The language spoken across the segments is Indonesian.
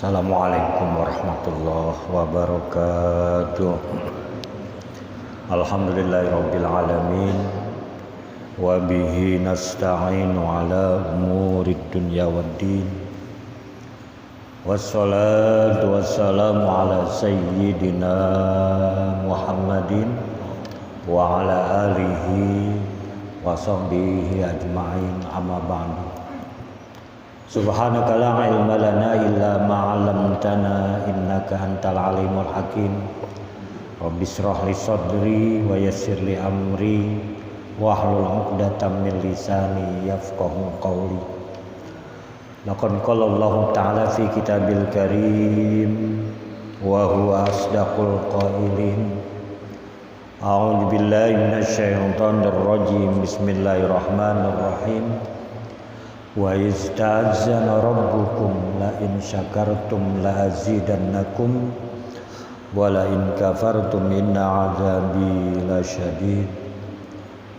Assalamualaikum warahmatullahi wabarakatuh. Alhamdulillahirabbil alamin wa bihi nasta'inu ala umurid dunya waddin. Wassalatu wassalamu ala sayyidina Muhammadin wa ala alihi wa sahbihi ajma'in, amma ba'du. Subhanaka la ilma lana illa ma 'allamtana innaka antal alimul hakim. Rabbi shrah li sadri wa yassir li amri wahlul 'uqdatam min lisani yafqahu qawli. Laqad qala Allah ta'ala fi kitabil karim wa huwa asdaqul qailin. A'udzu billahi minasy syaithanir rajim. Bismillahirrahmanirrahim. Wa ista'zana rabbukum la in syakartum la azidannakum wa la in kafartum inna 'adzabi lasyadid.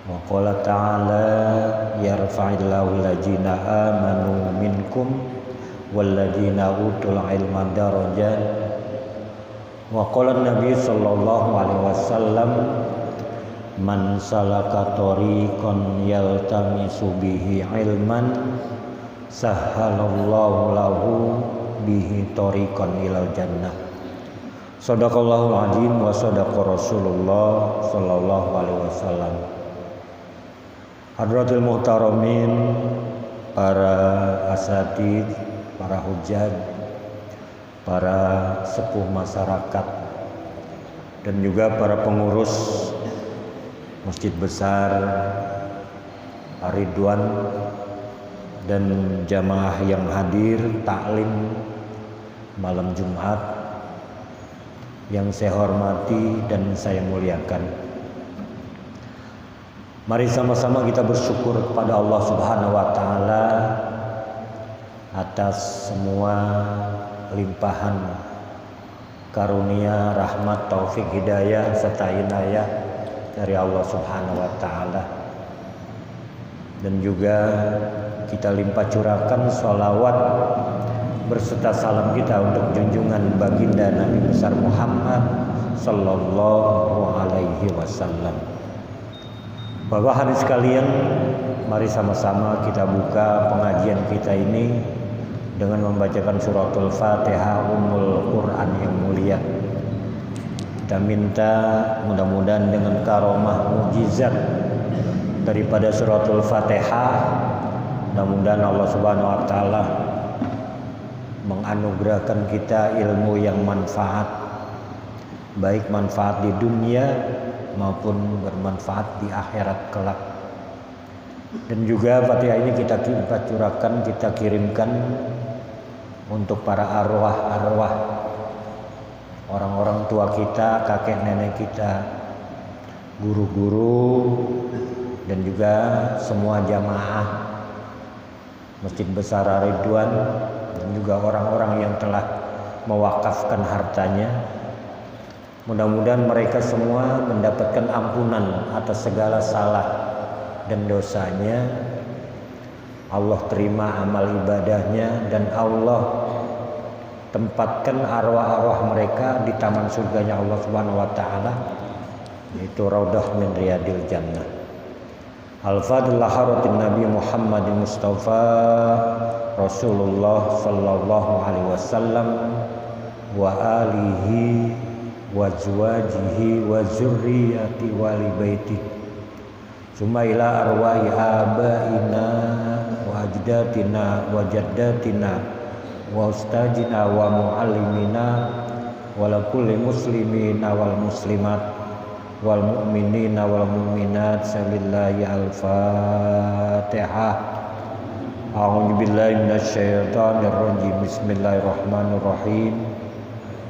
Wa qala ta'ala yarfa'illahu alladziina aamanu minkum walladziina utul 'ilma darajat. Wa qala an-nabiy sallallahu alaihi wasallam man salaka tariqan yaltamisu bihi ilman sahhalallahu lahu bihi tariqan ilal jannah. Shadaqallahul azim wa shadaqa Rasulullah sallallahu alaihi wasallam. Hadratul muhtaramin, para asatidz, para hujjaj, para sepuh masyarakat, dan juga para pengurus Masjid Besar Ar-Ridwan dan jamaah yang hadir taklim malam Jumat yang saya hormati dan saya muliakan. Mari sama-sama kita bersyukur kepada Allah Subhanahu wa taala atas semua limpahan karunia, rahmat, taufik, hidayah serta inayah dari Allah Subhanahu wa taala. Dan juga kita limpah curahkan sholawat berserta salam kita untuk junjungan baginda Nabi besar Muhammad sallallahu alaihi wasallam. Bapak hadirin sekalian, mari sama-sama kita buka pengajian kita ini dengan membacakan suratul Fatihah, Ummul Quran yang mulia. Kita minta mudah-mudahan dengan karomah mukjizat daripada suratul Fatihah, mudah-mudahan Allah Subhanahu wa taala menganugerahkan kita ilmu yang manfaat, baik manfaat di dunia maupun bermanfaat di akhirat kelak. Dan juga Fatihah ini kita curahkan, kita kirimkan untuk para arwah-arwah orang-orang tua kita, kakek nenek kita, guru-guru, dan juga semua jamaah Masjid Besar Ridwan, dan juga orang-orang yang telah mewakafkan hartanya. Mudah-mudahan mereka semua mendapatkan ampunan atas segala salah dan dosanya. Allah terima amal ibadahnya dan Allah tempatkan arwah-arwah mereka di taman surganya Allah Subhanahu wa taala, yaitu Raudhah min Riyadil Jannah. Al-Fadhillah haratin Nabi Muhammad Mustafa Rasulullah sallallahu alaihi wasallam wa alihi wa azwajihi wa zurriyyati wali baiti summa ila arwahi abaina wa ajdatina wa jaddatina wa ustadina wa muallimina wa la kulli muslimina wal muslimat wal mu'minina wal mu'minat sabillahi al-fatihah. A'udzu billahi minasyaitonir rajim. Bismillahirrahmanirrahim.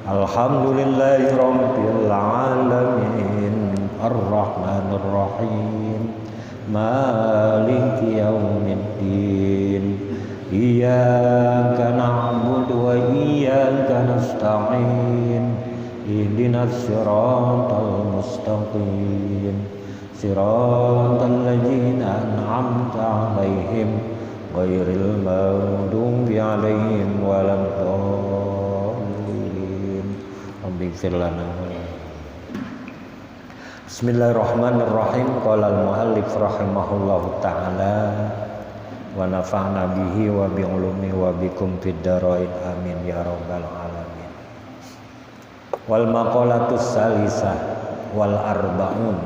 Alhamdulillahi rabbil alamin ar-rahmanir rahim maliki yaumiddin iyyaka na'budu wa iyyaka nasta'in ihdinas siratal mustaqim siratal ladzina an'amta 'alaihim ghairil maghdubi 'alaihim waladdallin. Bismillahirrahmanirrahim. Qala al-muallif rahimahullahu ta'ala wa nafa'na bihi wa bi ulumi wa bikum fid dharain amin ya rabbal alamin. Wal maqalatus salisah wal arba'un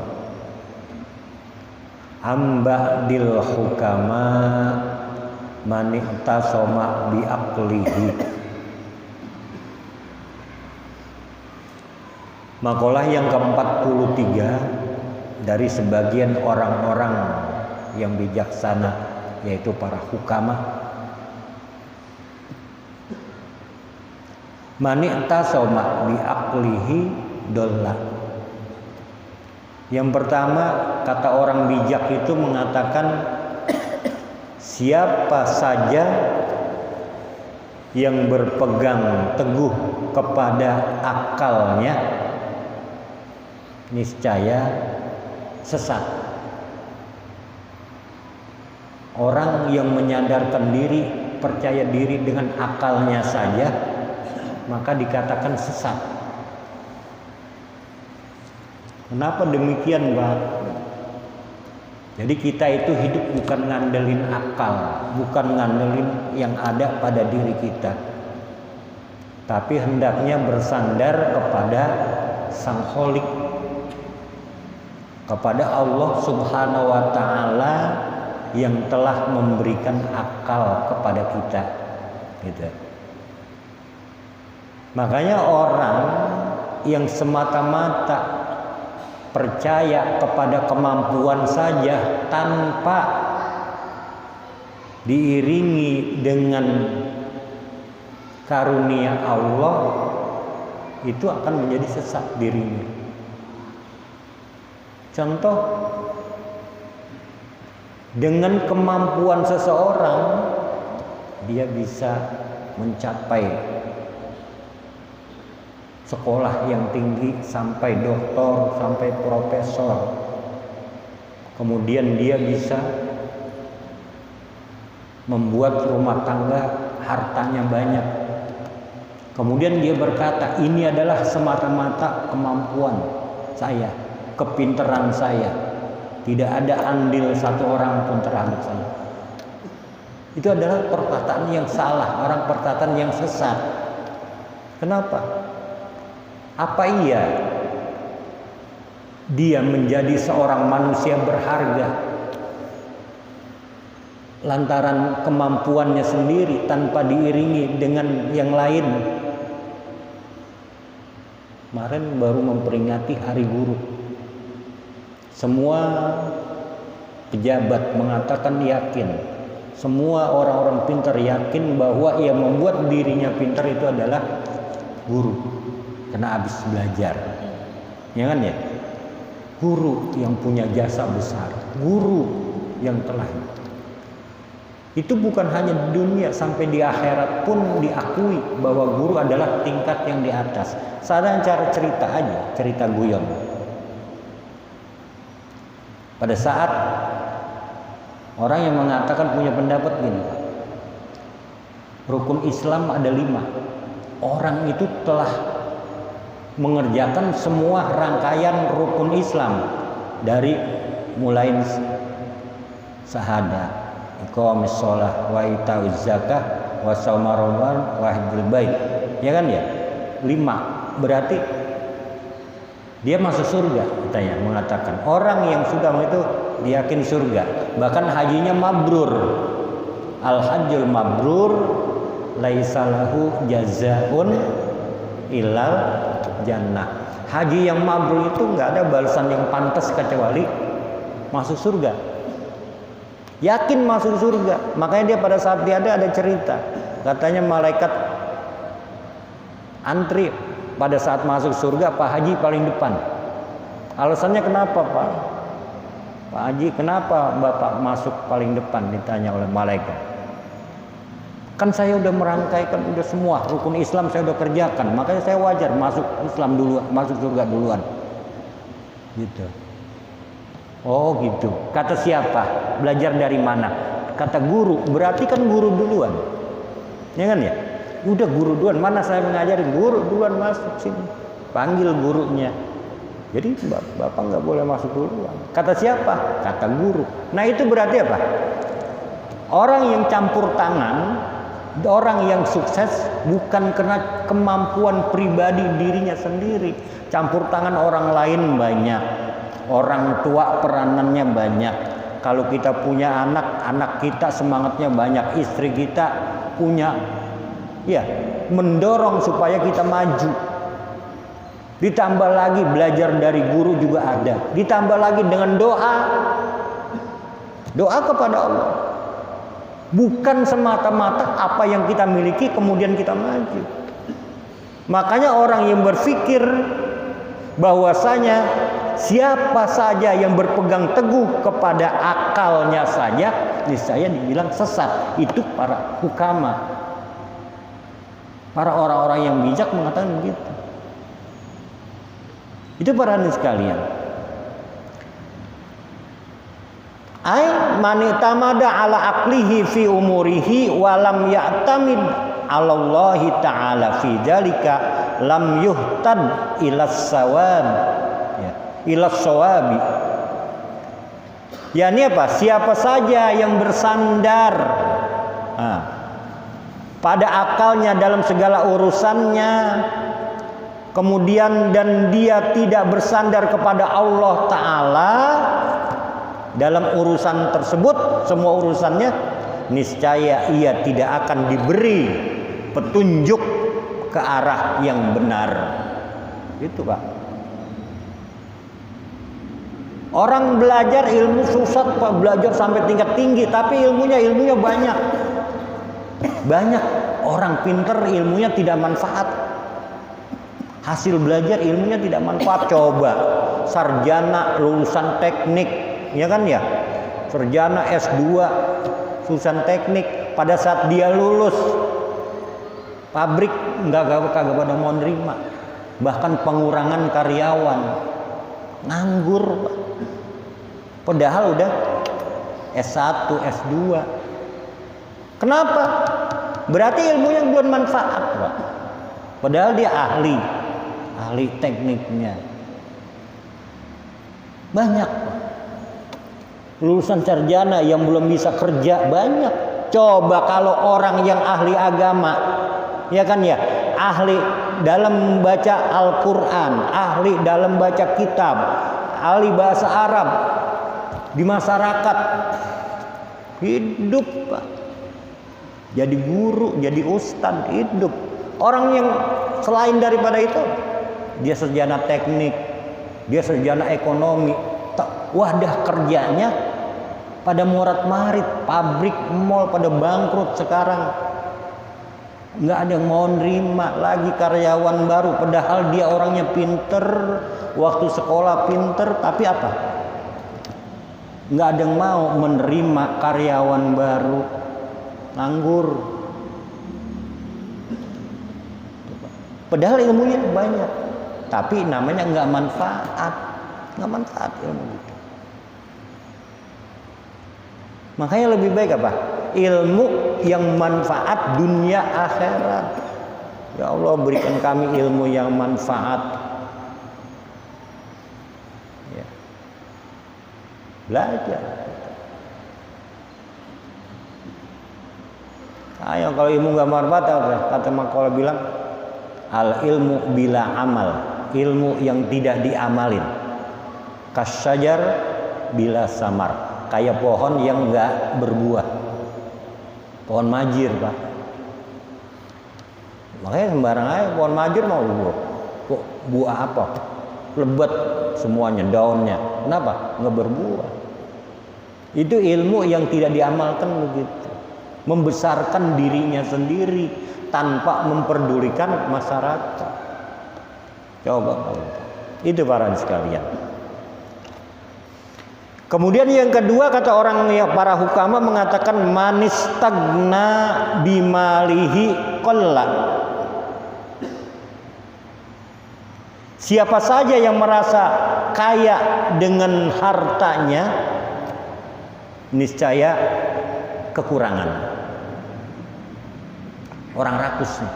amba'dil hukama man ihtasama bi aqlihi. Makalah yang ke-43 dari sebagian orang-orang yang bijaksana, yaitu para hukama. Man ihtasama bi aqlihi dolla. Yang pertama, kata orang bijak itu mengatakan siapa saja yang berpegang teguh kepada akalnya niscaya sesat. Orang yang menyadarkan diri, percaya diri dengan akalnya saja, maka dikatakan sesat. Kenapa demikian, Pak? Jadi kita itu hidup bukan ngandelin akal, bukan ngandelin yang ada pada diri kita, tapi hendaknya bersandar kepada Sang Kholik, kepada Allah Subhanahu wa ta'ala yang telah memberikan akal kepada kita, gitu. Makanya orang yang semata-mata percaya kepada kemampuan saja tanpa diiringi dengan karunia Allah, itu akan menjadi sesat dirinya. Contoh, Dengan kemampuan seseorang, dia bisa mencapai sekolah yang tinggi sampai doktor, sampai profesor. Kemudian dia bisa membuat rumah tangga, hartanya banyak. Kemudian dia berkata, ini adalah semata-mata kemampuan saya, kepintaran saya. Tidak ada andil satu orang pun terhadap saya. Itu adalah perkataan yang salah, orang perkataan yang sesat. Kenapa? Apa iya dia menjadi seorang manusia berharga lantaran kemampuannya sendiri tanpa diiringi dengan yang lain? Kemarin baru memperingati Hari Guru. Semua pejabat mengatakan yakin, semua orang-orang pintar yakin bahwa yang membuat dirinya pintar itu adalah guru, karena habis belajar. Ya kan ya? Guru yang punya jasa besar, guru yang telah. Itu bukan hanya di dunia, sampai di akhirat pun diakui bahwa guru adalah tingkat yang di atas. Saya cara cerita aja, cerita guyon. Pada saat orang yang mengatakan punya pendapat gini, rukun Islam ada 5. Orang itu telah mengerjakan semua rangkaian rukun Islam, dari mulai syahadat, iqamis shalah, wa itauz zakah, wa shauma ramadan, wa hajjul bait. Ya kan ya? 5. Berarti dia masuk surga, katanya, mengatakan orang yang sudah itu diyakin surga, bahkan hajinya mabrur. Al hajjul mabrur laisa lahu jazaun ilal jannah. Haji yang mabrur itu nggak ada balasan yang pantas kecuali masuk surga. Yakin masuk surga. Makanya dia pada saat dia ada cerita, katanya malaikat antri pada saat masuk surga, Pak Haji paling depan. Alasannya kenapa, Pak? Pak Haji, kenapa Bapak masuk paling depan? Ditanya oleh malaikat. Kan saya udah merangkaikan udah semua rukun Islam, saya udah kerjakan, makanya saya wajar masuk Islam dulu, masuk surga duluan. Gitu. Oh gitu. Kata siapa? Belajar dari mana? Kata guru. Berarti kan guru duluan. Ya kan ya? Udah guru duluan, mana saya mengajarin, guru duluan masuk sini, panggil gurunya. Jadi bapak nggak boleh masuk duluan. Kata siapa? Kata guru. Nah itu berarti apa? Orang yang campur tangan, orang yang sukses bukan karena kemampuan pribadi dirinya sendiri. Campur tangan orang lain banyak, orang tua peranannya banyak. Kalau kita punya anak, anak kita semangatnya banyak, istri kita punya, ya, mendorong supaya kita maju. Ditambah lagi belajar dari guru juga ada. Ditambah lagi dengan doa. Doa kepada Allah. Bukan semata-mata apa yang kita miliki kemudian kita maju. Makanya orang yang berpikir bahwasanya siapa saja yang berpegang teguh kepada akalnya saja, niscaya dibilang sesat. Itu para hukama. Para orang-orang yang bijak mengatakan begitu. Itu para hadirin sekalian. Ai man tamada ala aqlihi fi umurihi wa lam ya'tamid 'ala Allah taala fi dzalika lam yuhtad ila sawab. Ya, ila sawabi. Yani apa? Siapa saja yang bersandar pada akalnya dalam segala urusannya, kemudian dan dia tidak bersandar kepada Allah Ta'ala dalam urusan tersebut, semua urusannya, niscaya ia tidak akan diberi petunjuk ke arah yang benar. Itu Pak. Orang belajar ilmu susah Pak, belajar sampai tingkat tinggi, tapi ilmunya banyak. Banyak orang pinter ilmunya tidak manfaat. Hasil belajar ilmunya tidak manfaat. Coba sarjana lulusan teknik, ya kan ya, sarjana S2, lulusan teknik, pada saat dia lulus pabrik kagak pada mau nerima, bahkan pengurangan karyawan, nganggur, Pak. Padahal udah S1, S2. Kenapa? Berarti ilmunya belum manfaat, Pak. Padahal dia ahli tekniknya. Banyak, Pak. Lulusan sarjana yang belum bisa kerja banyak. Coba kalau orang yang ahli agama, ya kan ya, ahli dalam baca Al-Quran, ahli dalam baca kitab, ahli bahasa Arab, di masyarakat hidup, Pak. Jadi guru, jadi ustadz, hidup. Orang yang selain daripada itu, dia sarjana teknik, dia sarjana ekonomi, wadah kerjanya pada morat-marit, pabrik, mall pada bangkrut sekarang. Nggak ada yang mau nerima lagi karyawan baru, padahal dia orangnya pinter, waktu sekolah pinter, tapi apa? Nggak ada yang mau menerima karyawan baru, nganggur. Padahal ilmunya banyak, tapi namanya nggak manfaat ilmu itu. Makanya lebih baik apa? Ilmu yang manfaat dunia akhirat. Ya Allah, berikan kami ilmu yang manfaat. Ya. Belajar. Ayo, kalau ilmu nggak manfaat, kata makalah bilang, al ilmu bila amal, ilmu yang tidak diamalin, kasyajar bila samar, kayak pohon yang nggak berbuah, pohon majir, Pak. Makanya sembarang aja pohon majir mau buah, kok buah apa? Lebat semuanya daunnya, kenapa? Nggak berbuah. Itu ilmu yang tidak diamalkan begitu, membesarkan dirinya sendiri tanpa memperdulikan masyarakat. Coba itu para sekalian. Kemudian yang kedua, kata orang yang para hukama mengatakan manistagna bimalihi qalla. Siapa saja yang merasa kaya dengan hartanya, niscaya kekurangan. Orang rakus nih.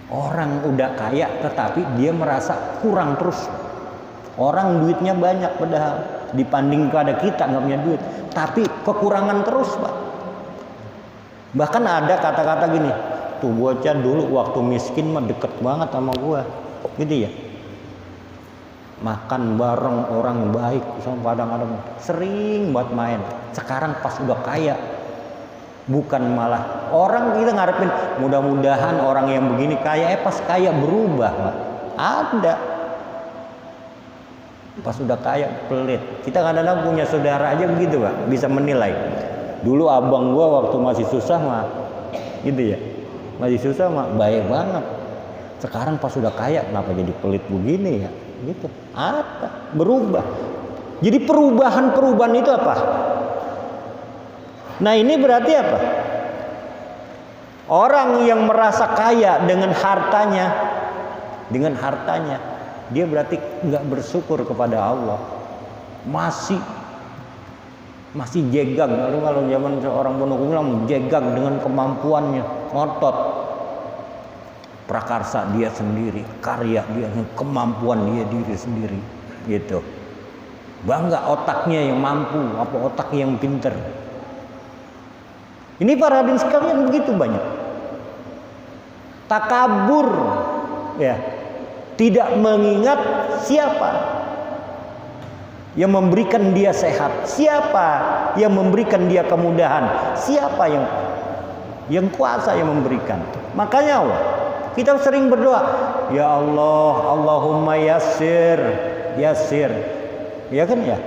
Orang udah kaya tetapi dia merasa kurang terus. Orang duitnya banyak padahal dibanding pada kita nggak punya duit, tapi kekurangan terus, Pak. Bahkan ada kata-kata gini, tuh bocah dulu waktu miskin mah deket banget sama gua, gitu ya. Makan bareng orang baik, sama kadang-kadang sering buat main. Sekarang pas udah kaya, bukan malah orang kita ngarepin mudah-mudahan orang yang begini kaya, pas kaya berubah, Pak. Ada. Pas udah kaya pelit. Kita kadang-kadang punya saudara aja begitu, Pak, bisa menilai. Dulu abang gua waktu masih susah mah gitu ya. Masih susah mah baik banget. Sekarang pas udah kaya kenapa jadi pelit begini ya? Gitu. Ada, berubah. Jadi perubahan itu apa? Nah, ini berarti apa? Orang yang merasa kaya dengan hartanya, dia berarti nggak bersyukur kepada Allah, masih jegang. Lalu kalau zaman seorang pendukung bilang jegang dengan kemampuannya, ngotot, prakarsa dia sendiri, karya dia, kemampuan dia diri sendiri, gitu. Bangga otaknya yang mampu, apa otaknya yang pinter. Ini para hadirin sekalian begitu banyak. Takabur, ya. Tidak mengingat siapa yang memberikan dia sehat, siapa yang memberikan dia kemudahan, siapa yang kuasa yang memberikan. Makanya Allah, kita sering berdoa, ya Allah, Allahumma yassir, ya kan ya,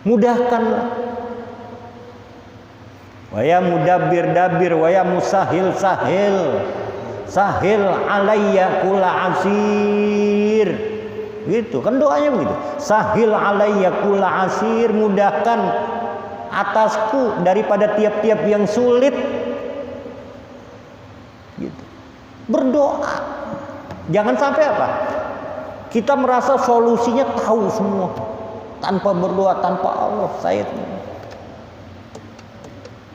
mudahkanlah. Wa ya mudabbir dabbir, wa ya musahil sahil alayya kula asir. Gitu kan doanya begitu. Sahil alayya kulla asir, mudahkan atasku daripada tiap-tiap yang sulit. Gitu. Berdoa. Jangan sampai apa? Kita merasa solusinya tahu semua. Tanpa berdoa, tanpa Allah, saya.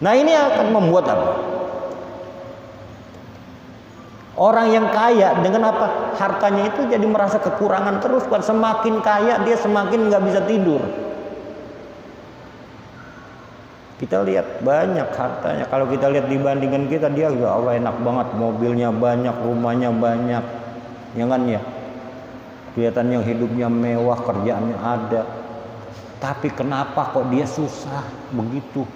Nah, ini akan membuat apa? Orang yang kaya dengan apa? Hartanya itu jadi merasa kekurangan terus. Kan semakin kaya dia semakin nggak bisa tidur. Kita lihat banyak hartanya. Kalau kita lihat dibandingkan kita, dia ya Allah enak banget, mobilnya banyak, rumahnya banyak, ya kan ya. Kelihatan yang hidupnya mewah, kerjaannya ada. Tapi kenapa kok dia susah begitu?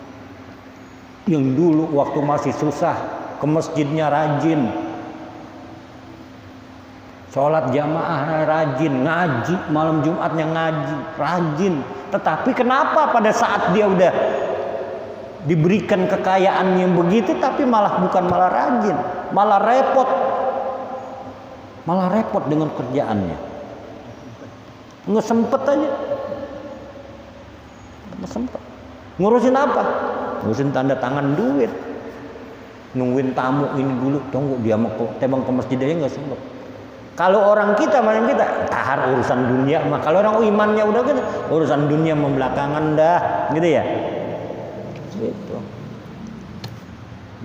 Yang dulu waktu masih susah ke masjidnya rajin, sholat jamaah rajin, ngaji malam Jumatnya ngaji rajin. Tetapi kenapa pada saat dia udah diberikan kekayaan yang begitu, tapi malah bukan malah rajin, malah repot dengan kerjaannya, nggak sempet aja, nggak sempet. Ngurusin apa? Ngurusin tanda tangan duit, nungguin tamu ini dulu, tunggu dia mau tebang ke masjid aja nggak sempet. Kalau orang kita, macam kita, tahar urusan dunia mah. Kalau orang imannya udah gitu, urusan dunia membelakangan dah, gitu ya. Gitu.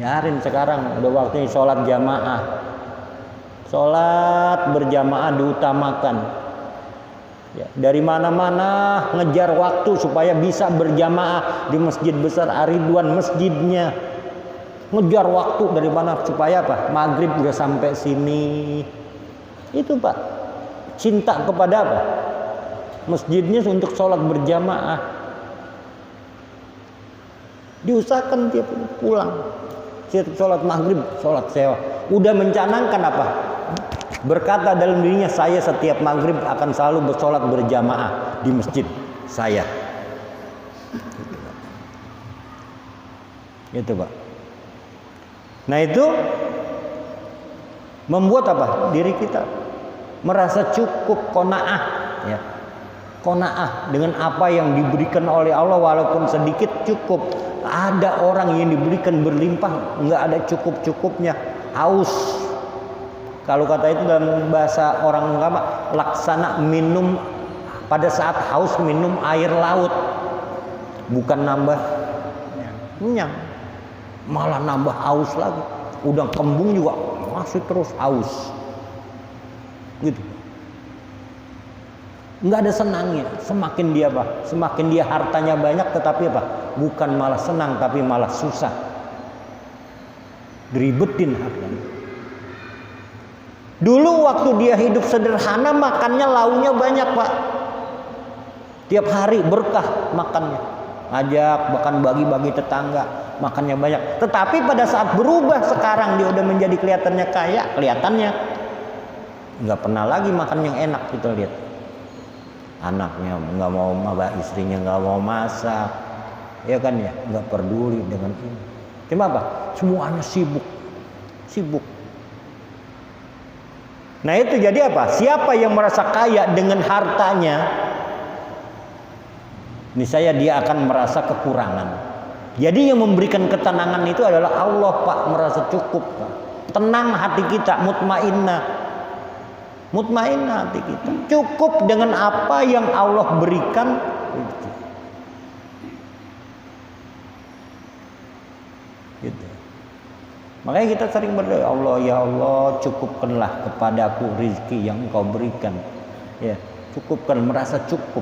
Nyarin sekarang udah waktunya sholat jamaah, sholat berjamaah diutamakan. Ya, dari mana-mana ngejar waktu supaya bisa berjamaah di masjid besar Ar-Ridwan, masjidnya. Ngejar waktu dari mana supaya apa? Maghrib udah sampai sini. Itu Pak, cinta kepada apa? Masjidnya untuk sholat berjamaah. Diusahakan tiap pulang, setiap sholat maghrib, sholat sewa. Udah mencanangkan apa? Berkata dalam dirinya, saya setiap maghrib akan selalu bersolat berjamaah di masjid saya. Gitu Pak. Nah itu membuat apa? Diri kita merasa cukup, qanaah, ya. Qanaah dengan apa yang diberikan oleh Allah, walaupun sedikit cukup. Ada orang yang diberikan berlimpah, nggak ada cukup-cukupnya, haus. Kalau kata itu dalam bahasa orang apa? Laksana minum pada saat haus minum air laut, bukan nambah kenyang, malah nambah haus lagi. Udah kembung juga masih terus haus, gitu. Nggak ada senangnya. Semakin dia apa? Semakin dia hartanya banyak, tetapi apa? Bukan malah senang, tapi malah susah. Diribetin hartanya. Dulu waktu dia hidup sederhana, makannya launya banyak Pak. Tiap hari berkah makannya. Ajak, bahkan bagi-bagi tetangga, makannya banyak. Tetapi pada saat berubah sekarang dia udah menjadi kelihatannya kaya, kelihatannya nggak pernah lagi makan yang enak. Kita lihat anaknya nggak mau, istrinya nggak mau masak, ya kan ya, nggak peduli dengan ini. Kenapa? Semuanya sibuk. Nah itu jadi apa? Siapa yang merasa kaya dengan hartanya, niscaya dia akan merasa kekurangan. Jadi yang memberikan ketenangan itu adalah Allah Pak. Merasa cukup Pak. Tenang hati kita, mutmainnah hati kita. Cukup dengan apa yang Allah berikan. Gitu. Makanya kita sering berdoa, Allah ya Allah, cukupkanlah kepadaku rezeki yang Engkau berikan. Ya, cukupkan, merasa cukup.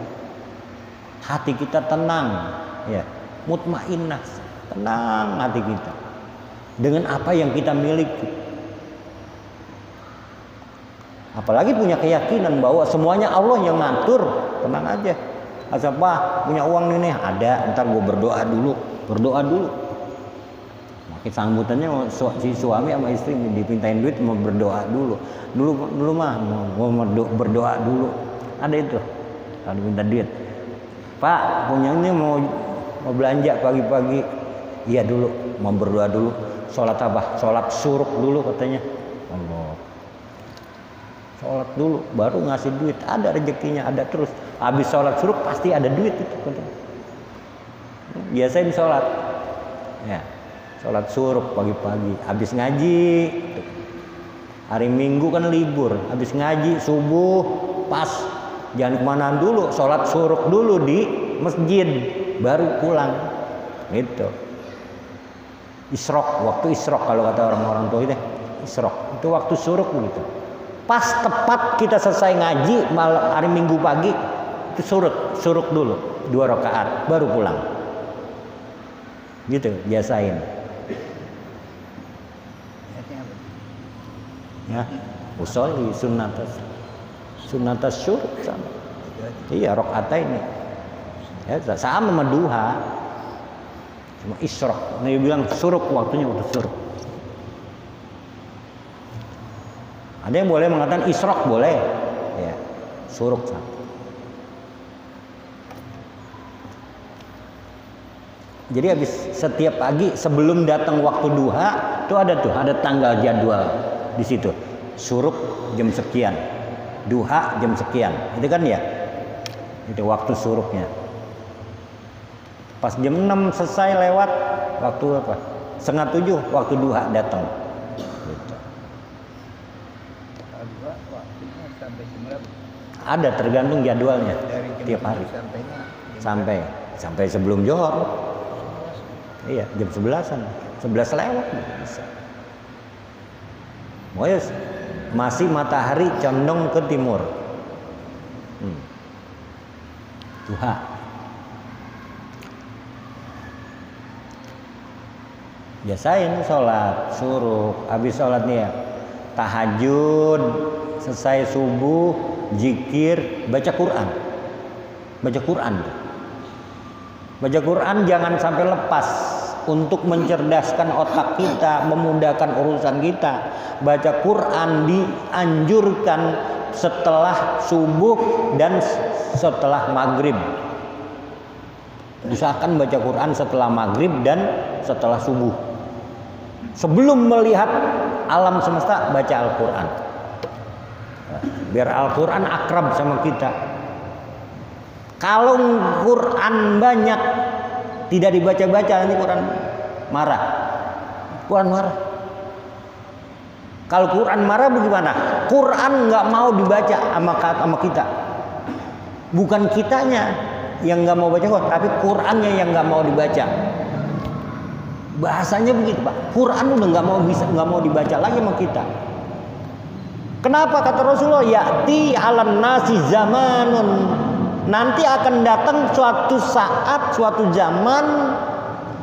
Hati kita tenang, ya, mutmainnah, tenang hati kita dengan apa yang kita miliki. Apalagi punya keyakinan bahwa semuanya Allah yang ngatur, tenang aja. Asal Pak punya uang ini ada, ntar gue berdoa dulu. Sambutannya si suami sama istri dipintain duit mau berdoa dulu mah mau berdoa dulu. Ada itu kalau minta duit, Pak punya ini mau belanja pagi-pagi, iya dulu mau berdoa dulu. Sholat apa? Sholat suruk dulu katanya. Allah, Sholat dulu, baru ngasih duit. Ada rezekinya, ada terus. Habis sholat suruh pasti ada duit itu. Biasain sholat. Ya, sholat suruh pagi-pagi. Habis ngaji, hari Minggu kan libur. Habis ngaji subuh pas. Jangan kemana dulu, sholat suruh dulu di masjid, baru pulang. Gitu. Isrok, waktu isrok kalau kata orang-orang tua itu. Isrok, itu waktu suruh gitu. Pas tepat kita selesai ngaji malam hari Minggu pagi itu suruk dulu 2 rakaat baru pulang. Gitu biasain. Ya, usolli sunnatas syuruk sama. Iya, rakaataini. Ya, sama sama duha. Cuma isyraq. Nabi bilang suruk waktunya waktu suruk. Ada yang boleh mengatakan isyraq boleh, ya, suruk satu. Jadi habis setiap pagi sebelum datang waktu duha itu ada tanggal jadwal di situ. Suruk jam sekian, duha jam sekian, itu kan ya, itu waktu suruknya. Pas jam 6 selesai lewat waktu apa? 6:30 waktu duha datang. Ada tergantung jadwalnya tiap hari sampai sebelum Johor. Iya, jam 11-an. 11 lewat bisa. Masih matahari condong ke timur. Duha. Biasain sholat suruh, habis sholat nih ya tahajud, selesai subuh, zikir, baca Quran. Baca Quran jangan sampai lepas untuk mencerdaskan otak kita, memudahkan urusan kita. Baca Quran dianjurkan setelah subuh dan setelah maghrib. Usahakan baca Quran setelah maghrib dan setelah subuh. Sebelum melihat alam semesta, baca Al-Quran. Biar Al-Quran akrab sama kita. Kalau Quran banyak tidak dibaca-baca, nanti Quran marah. Kalau Quran marah bagaimana? Quran nggak mau dibaca sama kita. Bukan kitanya yang nggak mau baca Quran, tapi Qurannya yang nggak mau dibaca. Bahasanya begitu, Pak. Quran udah nggak mau dibaca lagi sama kita. Kenapa kata Rasulullah? Ya'ti 'alan nasi zamanun. Nanti akan datang suatu saat, suatu zaman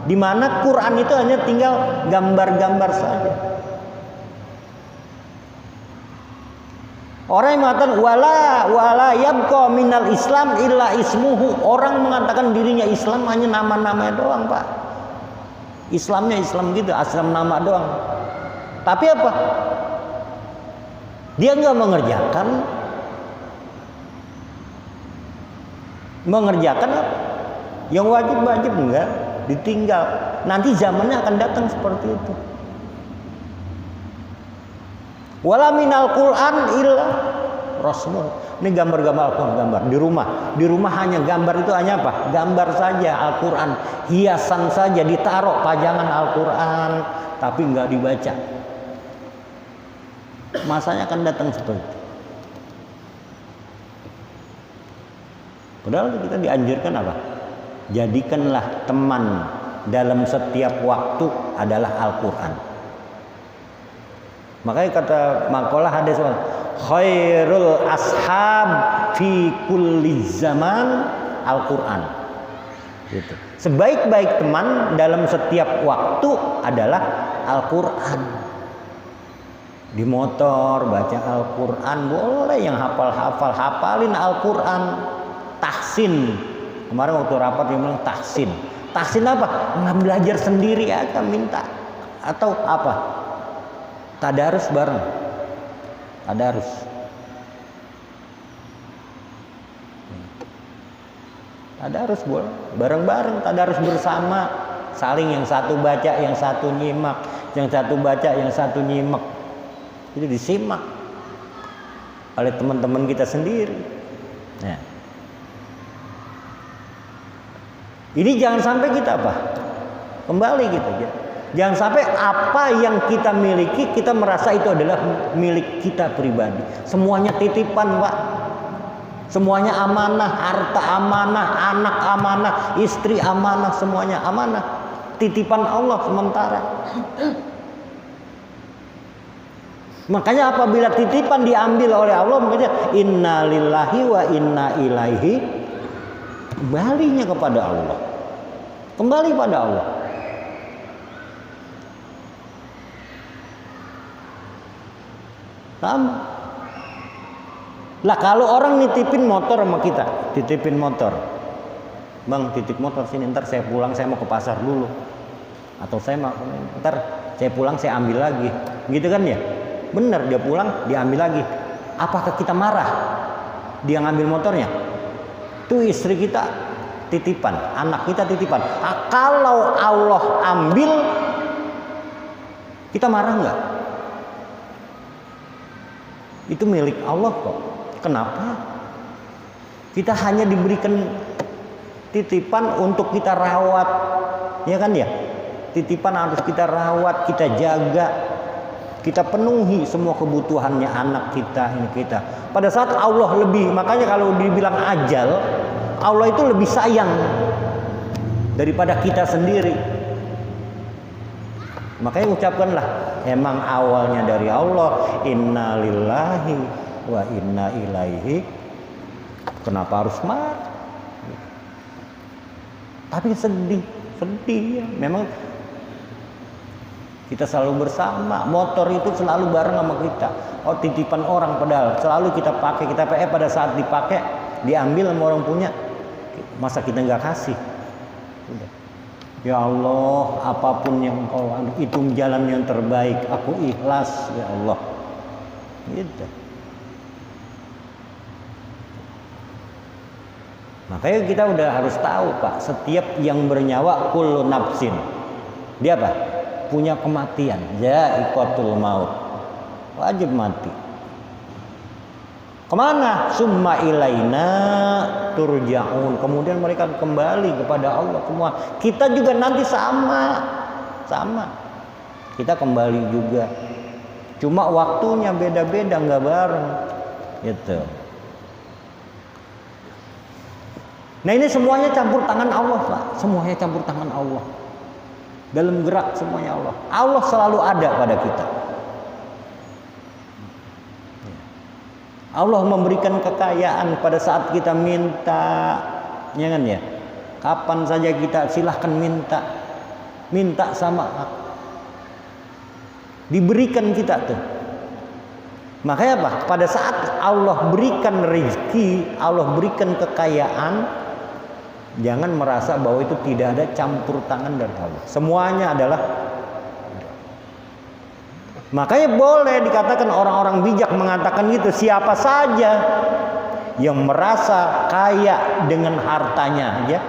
di mana Quran itu hanya tinggal gambar-gambar saja. Orang yang mengatakan wala yabqa minal Islam illa ismuhu. Orang mengatakan dirinya Islam hanya nama-namanya doang, Pak. Islamnya Islam gitu, asal nama doang. Tapi apa? Dia nggak mengerjakan apa? Yang wajib enggak, ditinggal. Nanti zamannya akan datang seperti itu. Wala minal Quran illa rasmul. Ini gambar-gambar Al-Quran, gambar di rumah hanya gambar, itu hanya apa? Gambar saja Al-Quran, hiasan saja, ditaruh pajangan Al-Quran, tapi nggak dibaca. Masanya akan datang seperti itu. Padahal kita dianjurkan apa? Jadikanlah teman dalam setiap waktu adalah Al-Quran. Makanya kata makalah hadis, khairul ashab fi kulli zaman Al-Quran. Gitu. Sebaik-baik teman dalam setiap waktu adalah Al-Quran. Di motor baca Al-Quran boleh, yang hafalin Al-Quran. Tahsin. Kemarin waktu rapat dia bilang tahsin. Tahsin apa? Nggak belajar sendiri aja minta. Atau apa? Tadarus bareng. Tadarus. Tadarus boleh. Bareng-bareng tadarus bersama. Saling yang satu baca, yang satu nyimak. Yang satu baca, yang satu nyimak. Itu disimak. oleh teman-teman kita sendiri. Nah, ini jangan sampai kita apa? Kembali gitu aja. Jangan sampai apa yang kita miliki kita merasa itu adalah milik kita pribadi. Semuanya titipan, Pak. Semuanya amanah, harta amanah, anak amanah, istri amanah, semuanya amanah. Titipan Allah sementara. Makanya apabila titipan diambil oleh Allah, makanya inna lillahi wa inna ilaihi, kembalinya kepada Allah. Kembali pada Allah. Sama. Lah kalau orang nitipin motor sama kita, titipin motor. Bang, titip motor sini, ntar saya pulang saya mau ke pasar dulu. Atau saya mau, ntar saya pulang saya ambil lagi. Gitu kan ya? Benar, dia pulang, dia ambil lagi. Apakah kita marah? Dia ngambil motornya? Itu istri kita titipan, anak kita titipan. Kalau Allah ambil, kita marah nggak? Itu milik Allah kok. Kenapa? Kita hanya diberikan titipan untuk kita rawat, ya kan ya? Titipan harus kita rawat, kita jaga, kita penuhi semua kebutuhannya anak kita, ini kita. Pada saat Allah lebih, makanya kalau dibilang ajal, Allah itu lebih sayang daripada kita sendiri. Makanya ucapkanlah, emang awalnya dari Allah, inna lillahi wa inna ilaihi. Kenapa harus marah? Tapi sedih ya. Memang kita selalu bersama, motor itu selalu bareng sama kita. Oh, titipan orang padahal selalu kita pakai, pada saat dipakai diambil sama orang punya, masa kita nggak kasih? Udah. Ya Allah, apapun yang Engkau itu jalan yang terbaik, aku ikhlas ya Allah. Gitu. Makanya kita udah harus tahu, Pak, setiap yang bernyawa kullu nafsin, dia apa? Punya kematian, za'iqatul maut, wajib mati. Kemana? Summa ilaina turja'un. Kemudian mereka kembali kepada Allah semua. Kita juga nanti sama. Kita kembali juga. Cuma waktunya beda-beda, nggak bareng. Gitu. Nah, ini semuanya campur tangan Allah, Pak. Semuanya campur tangan Allah. Dalam gerak semuanya Allah. Allah selalu ada pada kita. Allah memberikan kekayaan pada saat kita minta, ya kan ya? Kapan saja kita silahkan minta sama diberikan kita tuh. Makanya apa? Pada saat Allah berikan rezeki, Allah berikan kekayaan, jangan merasa bahwa itu tidak ada campur tangan dari Allah. Semuanya adalah. Makanya boleh dikatakan orang-orang bijak mengatakan gitu, siapa saja yang merasa kaya dengan hartanya aja,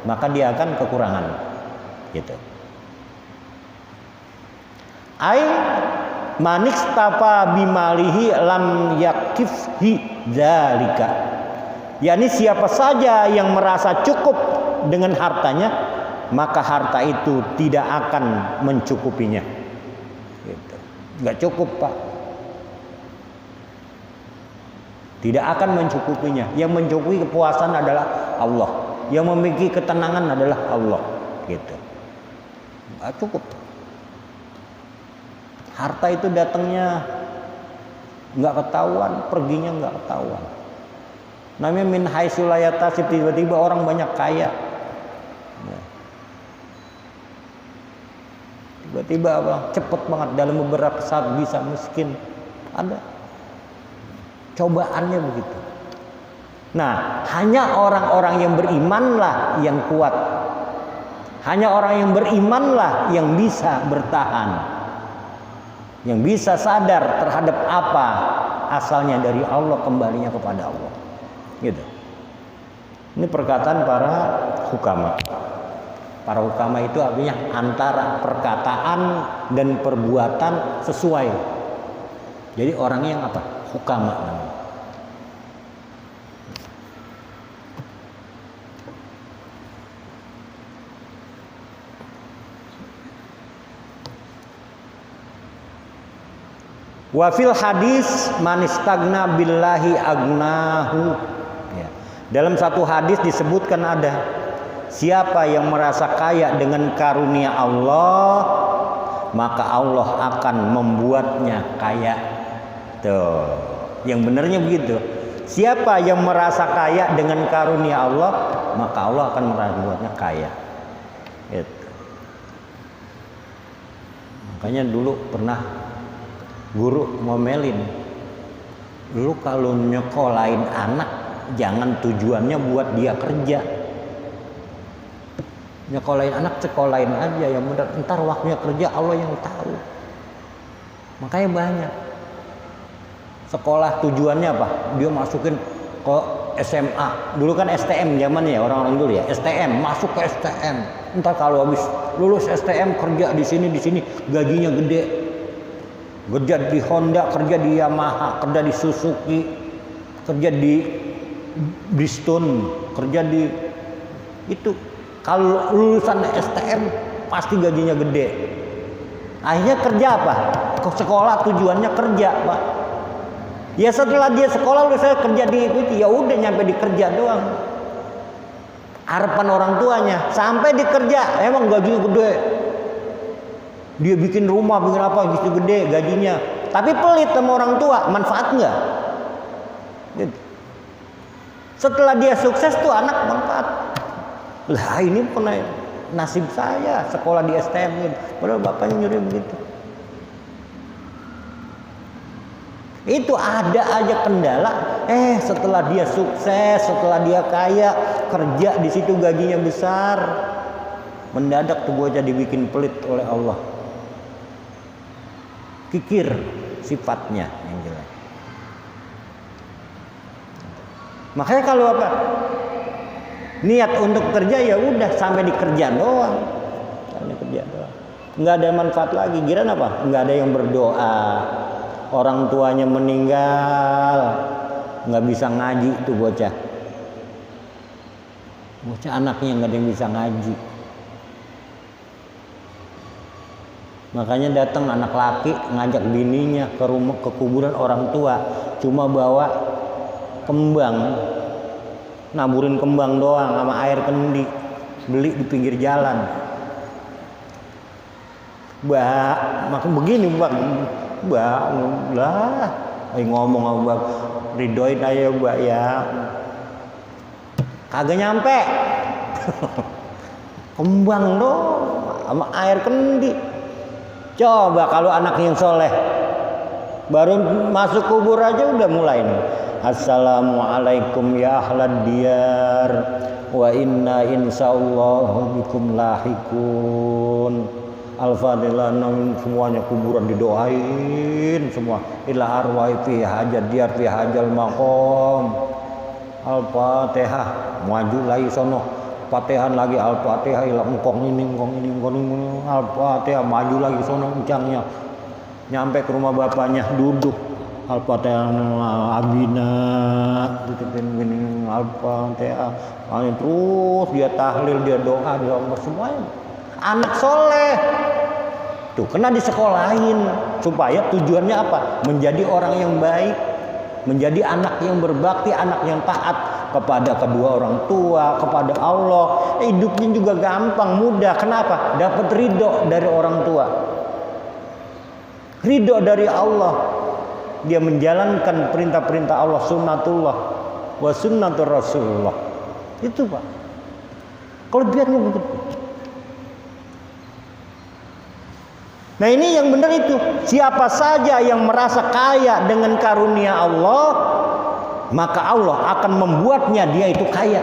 maka dia akan kekurangan. Gitu. Ai manixtafa bimalihi lam yakifhi dzalika. yakni siapa saja yang merasa cukup dengan hartanya, maka harta itu tidak akan mencukupinya. Gitu. Nggak cukup, Pak. Tidak akan mencukupinya. Yang mencukupi kepuasan adalah Allah. Yang memiliki ketenangan adalah Allah. Gitu. Nggak cukup. Harta itu datangnya nggak ketahuan, perginya nggak ketahuan. Namanya min haitsu la yahtasib, tiba-tiba orang banyak kaya. Tiba-tiba apa? Cepet banget dalam beberapa saat bisa miskin. Ada. Cobaannya begitu. Nah, hanya orang-orang yang berimanlah yang kuat. Hanya orang yang berimanlah yang bisa bertahan. Yang bisa sadar terhadap apa asalnya dari Allah, kembalinya kepada Allah. Gitu. Ini perkataan para hukama. Para hukama itu artinya antara perkataan dan perbuatan sesuai. Jadi orangnya yang apa? Hukama namanya. Wa fil hadis man istagna billahi agnahu. Ya. Dalam satu hadis disebutkan ada siapa yang merasa kaya dengan karunia Allah, maka Allah akan membuatnya kaya. Tuh, yang benernya begitu. Siapa yang merasa kaya dengan karunia Allah, maka Allah akan membuatnya kaya. Gitu. Makanya dulu pernah guru ngomelin, lu kalau nyekolahin anak jangan tujuannya buat dia kerja. Nyekolahin anak sekolahin aja yang benar, ntar waktunya kerja Allah yang tahu. Makanya banyak sekolah tujuannya apa? Dia masukin ke SMA. Dulu kan STM zamannya orang-orang dulu ya, STM, masuk ke STM. Entar kalau habis lulus STM kerja di sini gajinya gede. Kerja di Honda, kerja di Yamaha, kerja di Suzuki, kerja di Bridgestone, kerja di itu. Kalau lulusan STM pasti gajinya gede. Akhirnya kerja apa? Ke sekolah tujuannya kerja, Pak. Ya setelah dia sekolah saya kerja di itu, ya udah nyampe di kerja doang. Harapan orang tuanya sampai di kerja emang gajinya gede. Dia bikin rumah, bikin apa gitu gede gajinya. Tapi pelit sama orang tua, manfaat enggak? Gitu. Setelah dia sukses tuh anak manfaat. Lah ini pernah nasib saya sekolah di STM gitu. Padahal bapaknya nyuruh begitu. Itu ada aja kendala. Setelah dia sukses, setelah dia kaya, kerja di situ gajinya besar, mendadak tuh bocah dibikin pelit oleh Allah. Kikir sifatnya yang jelek. Makanya kalau apa? Niat untuk kerja ya udah sampai di kerja doang. Sampai kerja doang. Enggak ada manfaat lagi. Kira apa? Enggak ada yang berdoa. Orang tuanya meninggal, nggak bisa ngaji tuh bocah. Bocah anaknya nggak ada yang bisa ngaji. Makanya datang anak laki ngajak bininya ke rumah, ke kuburan orang tua, cuma bawa kembang, naburin kembang doang sama air kendi, beli di pinggir jalan. Makin begini Bang. Mbak lah, ngomong sama Mbak, ridoin aja Mbak ya. Kagak nyampe. Kembang dong sama air kendi. Coba kalau anak yang soleh baru masuk kubur aja udah mulai nih. Assalamualaikum ya ahlad diyar wa inna insyaallah bikum lahikun. Al-Fatihah, semuanya kuburan didoain semua. Ila arwah fi hajat diyar fi hajal maqam. Al-Fatihah, maju lagi sono. Fatihan lagi Al-Fatihah, ila engkong ini. Al-Fatihah, maju lagi sono kencangnya. Nyampe ke rumah bapaknya, duduk. Al-Fatihah abina, tutupin gini Al-Fatihah. Terus dia tahlil, dia doa, dia semuanya. Anak soleh tuh kena disekolahin supaya tujuannya apa? Menjadi orang yang baik, menjadi anak yang berbakti, anak yang taat kepada kedua orang tua, kepada Allah. Hidupnya juga gampang, mudah. Kenapa? Dapat ridho dari orang tua, ridho dari Allah. Dia menjalankan perintah-perintah Allah, sunnatullah wa sunnatur Rasulullah. Itu Pak, kelebihannya begitu. Nah ini yang benar itu. Siapa saja yang merasa kaya dengan karunia Allah, maka Allah akan membuatnya dia itu kaya.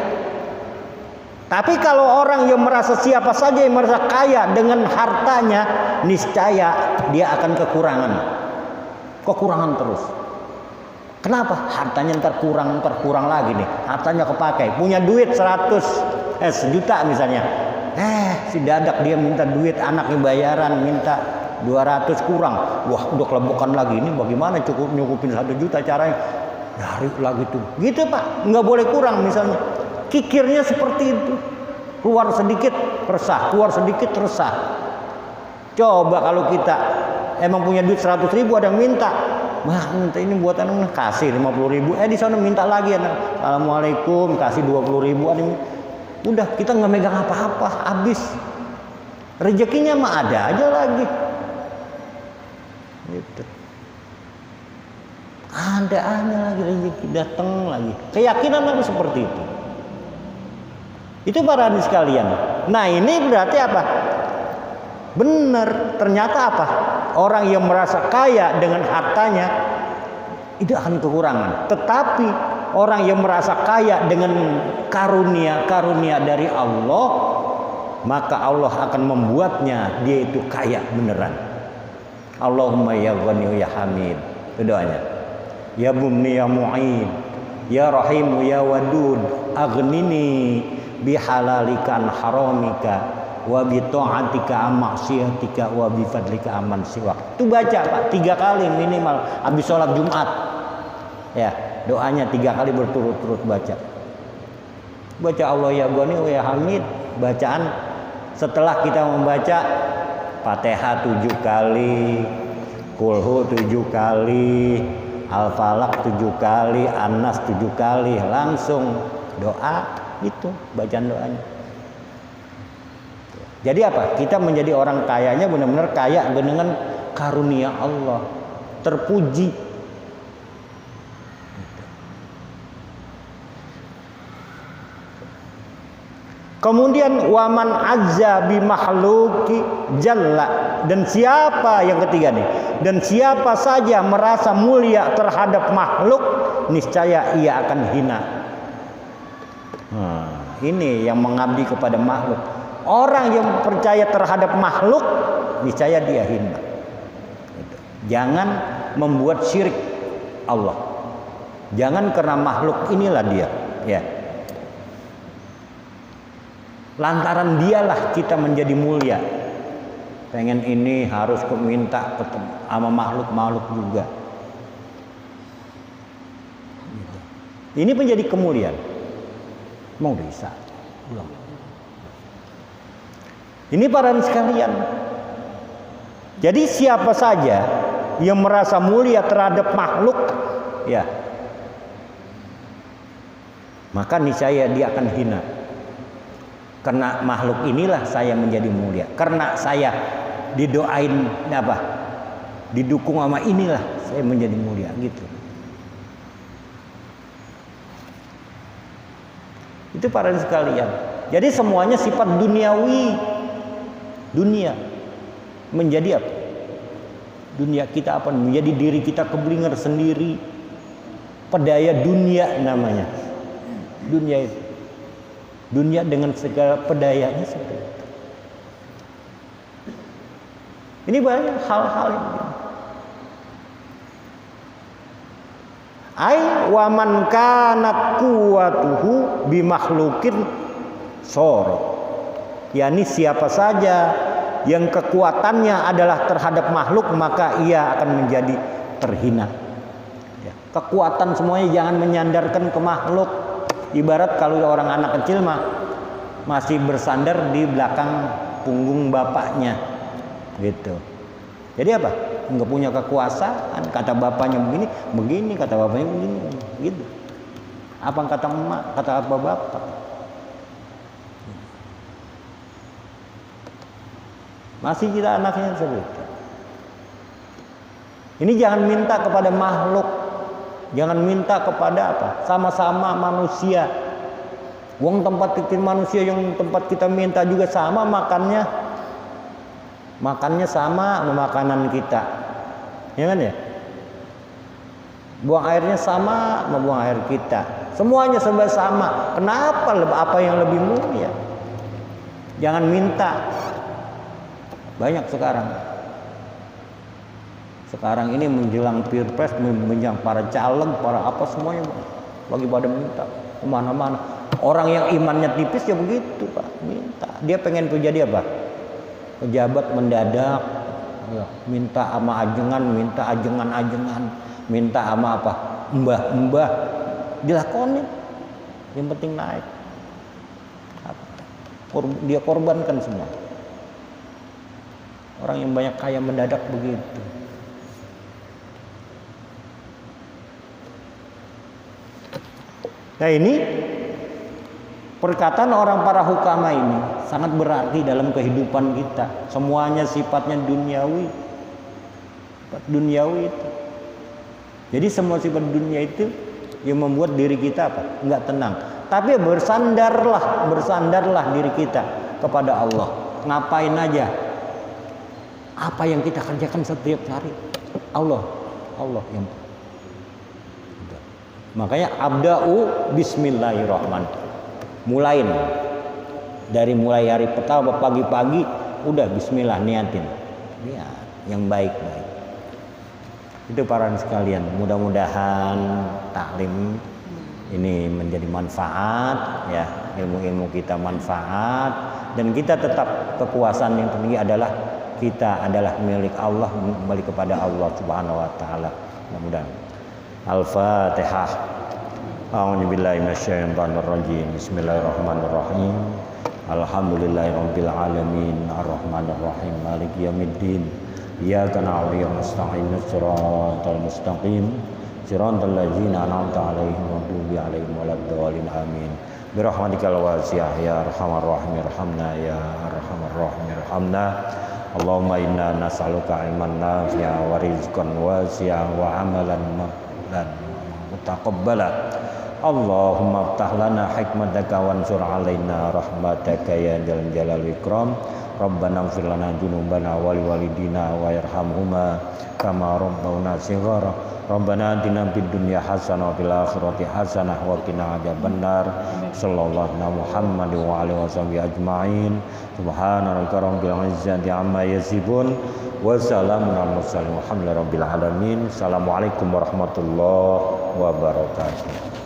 Tapi kalau orang yang merasa, siapa saja yang merasa kaya dengan hartanya, niscaya dia akan kekurangan terus. Kenapa? Hartanya ntar kurang lagi nih. Hartanya kepakai. Punya duit 100 misalnya. Si dadak dia minta duit, anaknya bayaran minta 200 kurang. Wah, udah kelebokan lagi. Ini bagaimana nyukupin 1 juta caranya? Nyari lagi tuh. Gitu Pak, nggak boleh kurang misalnya. Kikirnya seperti itu. Keluar sedikit resah, keluar sedikit resah. Coba kalau kita emang punya duit 100.000 ada yang minta, wah ini buatan kasih 50.000, di sana minta lagi, assalamualaikum, kasih 20.000, udah kita nggak megang apa-apa, habis. Rezekinya mah ada aja lagi, gitu. Ada aja lagi rezeki datang lagi. Keyakinan aku seperti itu. Itu para hadirin sekalian. Nah ini berarti apa? Benar, ternyata apa? Orang yang merasa kaya dengan hartanya tidak akan kekurangan. Tetapi orang yang merasa kaya dengan karunia dari Allah, maka Allah akan membuatnya dia itu kaya beneran. Allahumma ya Ghani ya Hamid. Itu doanya. Ya Mumni ya Mu'in, ya Rahimu ya Wadud, aghnini bihalalikal haramika wa bi ta'atika maksiatika wa bi fadlika aman siwak. Itu baca Pak 3 kali minimal habis sholat Jumat. Ya, doanya 3 kali berturut-turut baca. Baca Allah ya Ghani ya Hamid. Bacaan setelah kita membaca Fatihah 7 kali, Kulhu 7 kali, Al-Falaq 7 kali, An-Nas 7 kali, langsung doa itu bacaan doanya. Jadi apa? Kita menjadi orang kayanya benar-benar kaya dengan karunia Allah, terpuji. Kemudian waman azza bi makhluqi jalla, dan siapa yang ketiga nih? Dan siapa saja merasa mulia terhadap makhluk, niscaya ia akan hina. Ini yang mengabdi kepada makhluk. Orang yang percaya terhadap makhluk, niscaya dia hina. Jangan membuat syirik Allah. Jangan karena makhluk inilah dia, ya. Lantaran dialah kita menjadi mulia. Pengen ini harus minta ketemu sama makhluk juga. Ini menjadi kemuliaan. Mau bisa? Belum. Ini para sekalian. Jadi siapa saja yang merasa mulia terhadap makhluk, ya, maka niscaya dia akan hina. Karena makhluk inilah saya menjadi mulia. Karena saya didoain apa? Didukung sama inilah saya menjadi mulia, gitu. Itu para sekalian. Jadi semuanya sifat duniawi. Dunia menjadi apa? Dunia kita apa? Menjadi diri kita keblinger sendiri. Pedaya dunia namanya. Dunia itu. Dunia dengan segala pedayanya seperti itu. Ini banyak hal-hal yang begini. Ai wa man kanat quwwatuhu bi makhluqin sor. yakni siapa saja yang kekuatannya adalah terhadap makhluk, maka ia akan menjadi terhina. Ya. Kekuatan semuanya jangan menyandarkan ke makhluk. Ibarat kalau orang anak kecil mah masih bersandar di belakang punggung bapaknya, gitu. Jadi apa? Nggak punya kekuasaan. Kata bapaknya begini, begini. Kata bapaknya begini, gitu. Apa kata emak, kata apa bapak. Masih kita anaknya seperti itu. Ini jangan minta kepada makhluk, jangan minta kepada apa? Sama-sama manusia. Wong tempat kita manusia yang tempat kita minta juga sama makannya. Makannya sama sama makanan kita. Ya kan ya? Buang airnya sama sama buang air kita. Semuanya serba sama. Kenapa apa yang lebih mulia? Jangan minta. Banyak sekarang. Sekarang ini menjelang pilpres, menjelang para caleg, para apa semuanya lagi pada minta kemana-mana. Orang yang imannya tipis ya begitu Pak, minta. Dia pengen tuh jadi apa? Pejabat mendadak, ya, minta sama ajengan, minta ajengan-ajengan, minta sama apa? Mbah-mbah, dilakonin. Yang penting naik. Dia korbankan semua. Orang yang banyak kaya mendadak begitu. Nah ini perkataan orang para hukama ini sangat berarti dalam kehidupan kita. Semuanya sifatnya duniawi. Sifat duniawi itu. Jadi semua sifat dunia itu yang membuat diri kita apa? Enggak tenang. Tapi bersandarlah diri kita kepada Allah. Ngapain aja? Apa yang kita kerjakan setiap hari? Allah yang. Makanya abda'u bismillahirrahmanirrahim. Mulai hari pertama pagi-pagi udah bismillah niatin. Ya, yang baik-baik. Itu para sekalian, mudah-mudahan taklim ini menjadi manfaat ya, ilmu-ilmu kita manfaat dan kita tetap kekuasaan yang tertinggi adalah kita adalah milik Allah, kembali kepada Allah Subhanahu wa taala. Mudah-mudahan. Al-Fatihah. A'udzubillahi minasyaitonir rajim. Bismillahirrahmanirrahim. Alhamdulillahirabbil alamin, arrahmanir rahim, maliki yaumiddin. Iyyaka na'budu wa nasta'inu shiratal mustaqim. Shiratal ladzina an'amta 'alaihim ghairil 'alaihim waladdallin. Amin. Birahmatikal wasi'ah ya arhamar rahimin irhamna ya arhamar rahimin irhamna. Allahumma inna nas'aluka ilman nafi'a wa rizqan wasi'a wa amalan mutaqabbala. Allahumma aftah lana hikmataka wansur alaina rahmataka ya dzal jalal wal ikram. Rabbana ighfir lana dzunubana wa liwalidina wa yarhamhuma kama rabbawna shighara. Rabbana atina fid dunya hasanah wa fil akhirati hasanah wa qina adzabannar. Sallallahu alaihi Muhammad wa alihi washabihi ajmain. Subhana rabbika rabbil izzati amma yasifun wa salamun alal mursalin walhamdulillahi rabbil alamin. Assalamualaikum warahmatullahi wabarakatuh.